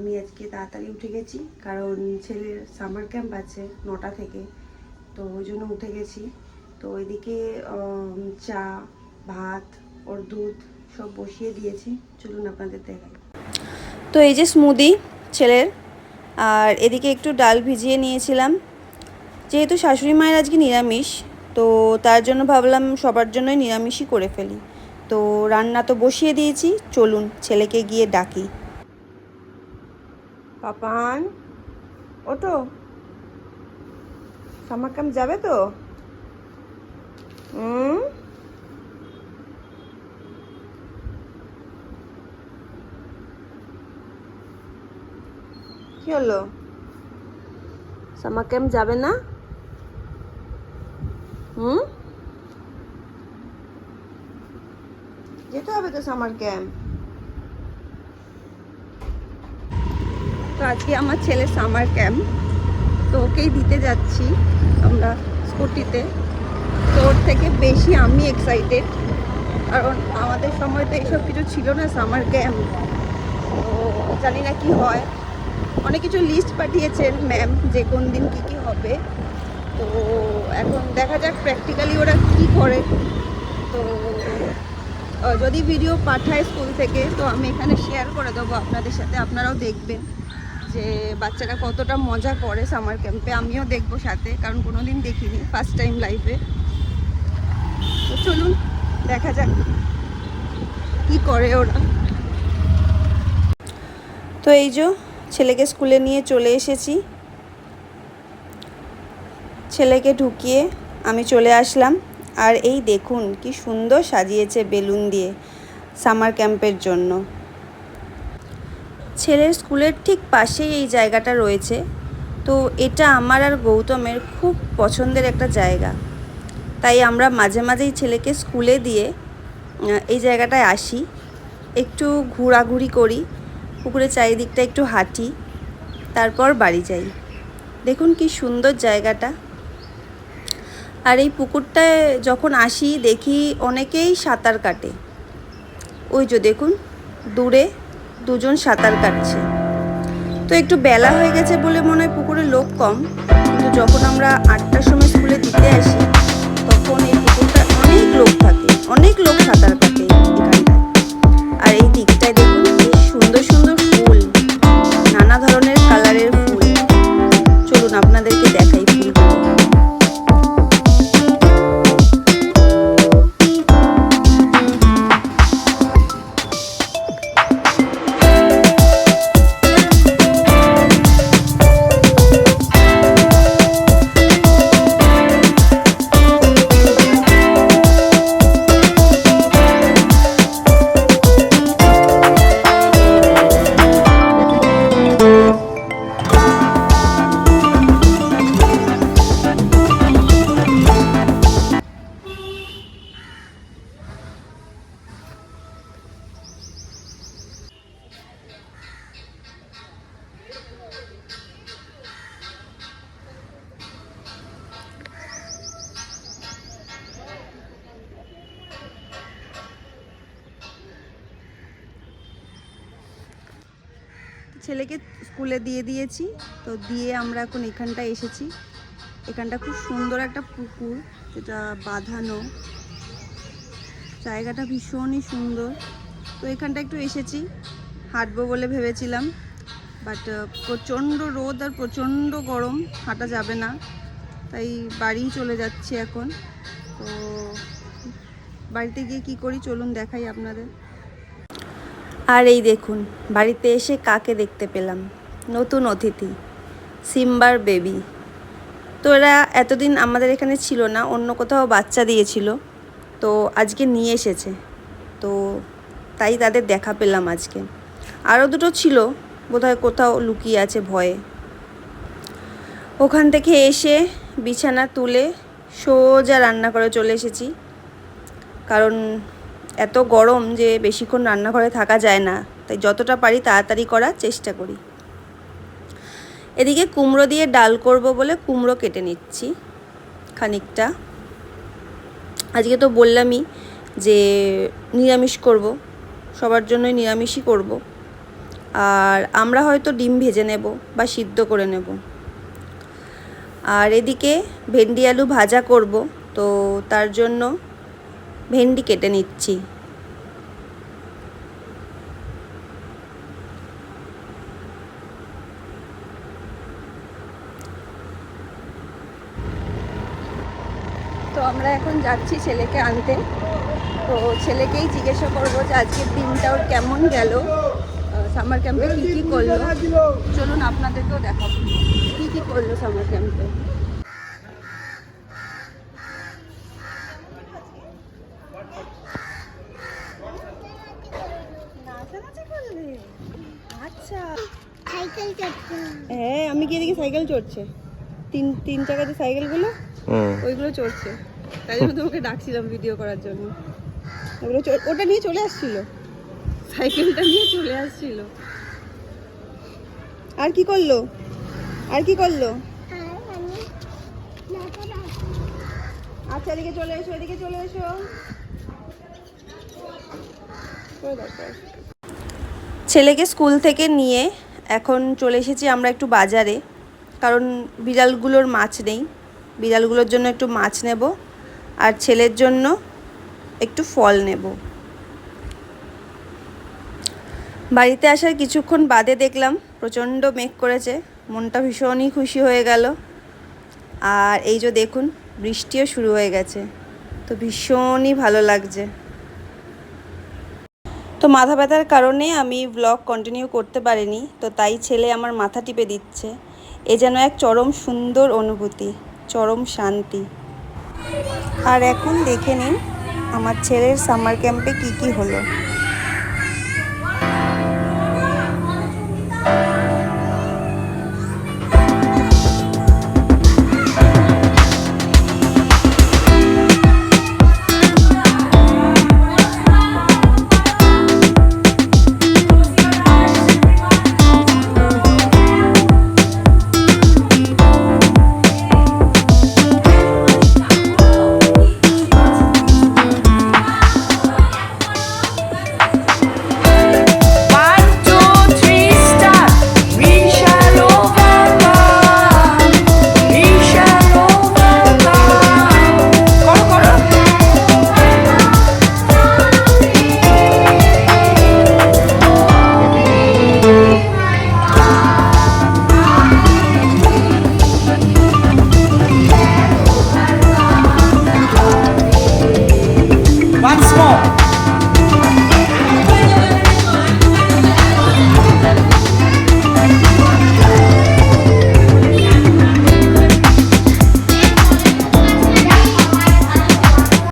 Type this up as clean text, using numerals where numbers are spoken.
আমি আজকে তাড়াতাড়ি উঠে গেছি, কারণ ছেলের সামার ক্যাম্প আছে 9টা থেকে, তো ওই জন্য উঠে গেছি। তো ওইদিকে চা ভাত ওর দুধ সব বসিয়ে দিয়েছি, চলুন আপনাদের দেখাই। তো এই যে স্মুদি ছেলের, আর এদিকে একটু ডাল ভিজিয়ে নিয়েছিলাম। যেহেতু শাশুড়ি মায়ের আজকে নিরামিষ, তো তার জন্য ভাবলাম সবার জন্যই নিরামিষই করে ফেলি। তো রান্না তো বসিয়ে দিয়েছি, চলুন ছেলেকে গিয়ে ডাকি। পাপান ওটো, সামার ক্যাম্প যাবে তো? কি হলো, সামার ক্যাম্প যাবে না? যেতে হবে তো সামার ক্যাম্প। তো আজকে আমার ছেলের সামার ক্যাম্প, তো ওকেই দিতে যাচ্ছি আমরা স্কুটিতে। তো ওর থেকে বেশি আমি এক্সাইটেড, কারণ আমাদের সময় তো এইসব কিছু ছিল না, সামার ক্যাম্প। তো জানি না কি হয়, অনেক কিছু লিস্ট পাঠিয়েছেন ম্যাম যে কোন দিন কী কী হবে। তো এখন দেখা যাক প্র্যাকটিক্যালি ওরা কি করে। তো যদি ভিডিও পাঠায় স্কুল থেকে, তো আমি এখানে শেয়ার করে দেবো আপনাদের সাথে, আপনারাও দেখবেন যে বাচ্চারা কতটা মজা করে সামার ক্যাম্পে। আমিও দেখবো সাথে, কারণ কোনো দিন দেখিনি, ফার্স্ট টাইম লাইফে। তো চলুন দেখা যাক কি করে ওরা। তো এই যে ছেলেকে স্কুলে নিয়ে চলে এসেছি, ছেলেকে ঢুকিয়ে আমি চলে আসলাম। আর এই দেখুন কি সুন্দর সাজিয়েছে বেলুন দিয়ে সামার ক্যাম্পের জন্য। ছেলের স্কুলের ঠিক পাশেই এই জায়গাটা রয়েছে। তো এটা আমার আর গৌতমের খুব পছন্দের একটা জায়গা, তাই আমরা মাঝে মাঝেই ছেলেকে স্কুলে দিয়ে এই জায়গাটায় আসি, একটু ঘোরাঘুরি করি, পুকুরের চারিদিকটা একটু হাঁটি, তারপর বাড়ি যাই। দেখুন কি সুন্দর জায়গাটা। আর এই পুকুরটায় যখন আসি দেখি অনেকেই সাঁতার কাটে। ওই যে দেখুন দূরে দুজন সাঁতার কাটছে। তো একটু বেলা হয়ে গেছে বলে মনে হয় পুকুরে লোক কম, কিন্তু যখন আমরা 8টার সময় স্কুলে দিতে আসি তখন এই পুকুরটা অনেক লোক থাকে, অনেক লোক সাঁতার কাটে এখানটায়। আর এই দিকটায় দেখুন কি সুন্দর সুন্দর ফুল, নানা ধরনের কালারের ফুল। চলুন আপনাদেরকে দেখাই ফুলগুলো। ছেলেকে স্কুলে দিয়ে দিয়েছি, তো দিয়ে আমরা এখন এখানটায় এসেছি। এখানটা খুব সুন্দর একটা পুকুর, যেটা বাঁধানো, জায়গাটা ভীষণই সুন্দর। তো এখানটা একটু এসেছি, হাঁটবো বলে ভেবেছিলাম, বাট প্রচণ্ড রোদ আর প্রচণ্ড গরম, হাঁটা যাবে না, তাই বাড়ি চলে যাচ্ছি এখন। তো বাড়িতে গিয়ে কি করি চলুন দেখাই আপনাদের। আর এই দেখুন বাড়িতে এসে কাকে দেখতে পেলাম, নতুন অতিথি, সিম্বার বেবি। তো এরা এতদিন আমাদের এখানে ছিল না, অন্য কোথাও বাচ্চা দিয়েছিল, তো আজকে নিয়ে এসেছে। তো তাই তাদের দেখা পেলাম আজকে। আরও দুটো ছিল, বোধহয় কোথাও লুকিয়ে আছে ভয়ে। ওখান থেকে এসে বিছানা তুলে সোজা রান্না করে চলে এসেছি, কারণ এত গরম যে বেশিক্ষণ রান্নাঘরে থাকা যায় না, তাই যতটা পারি তাড়াতাড়ি করার চেষ্টা করি। এদিকে কুমড়ো দিয়ে ডাল করব বলে কুমড়ো কেটে নিচ্ছি খানিকটা। আজকে তো বললামই যে নিরামিষ করব, সবার জন্যই নিরামিষই করব। আর আমরা হয়তো ডিম ভেজে নেব বা সিদ্ধ করে নেব। আর এদিকে ভেন্ডি আলু ভাজা করব, তো তার জন্য ভেন্ডি কেটে নিচ্ছি। তো আমরা এখন যাচ্ছি ছেলেকে আনতে। তো ছেলেকেই জিজ্ঞাসা করবো যে আজকের দিনটা ওর কেমন গেল, সামার ক্যাম্পে কী কী করলো। চলুন আপনাদেরকেও দেখাবো কী কী করলো সামার ক্যাম্পে। আচ্ছা, সাইকেল চালাতে। হ্যাঁ আমি কি এদিকে সাইকেল চড়ছে, তিন চাকাতে সাইকেলগুলো ওইগুলো চড়ছে, তাই জন্য তোমাকে ডাকছিলাম ভিডিও করার জন্য। ওগুলো ওটা নিয়ে চলে আসছিল, সাইকেলটা নিয়ে চলে আসছিল। আর কি করলো, আর কি করলো? আচ্ছা এদিকে চলে এসো, এদিকে চলে এসো। ছেলেকে স্কুল থেকে নিয়ে এখন চলে এসেছি আমরা একটু বাজারে, কারণ বিড়ালগুলোর মাছ নেই, বিড়ালগুলোর জন্য একটু মাছ নেব আর ছেলের জন্য একটু ফল নেব। বাড়িতে আসার কিছুক্ষণ বাদে দেখলাম প্রচণ্ড মেঘ করেছে, মনটা ভীষণই খুশি হয়ে গেল। আর এই যে দেখুন বৃষ্টিও শুরু হয়ে গেছে, তো ভীষণই ভালো লাগছে। তো মাথা ব্যথার কারণে আমি ব্লগ কন্টিনিউ করতে পারিনি, তো তাই ছেলে আমার মাথা টিপে দিচ্ছে। এ যেন এক চরম সুন্দর অনুভূতি, চরম শান্তি। আর এখন দেখে নিন আমার ছেলের সামার ক্যাম্পে কী কী হলো।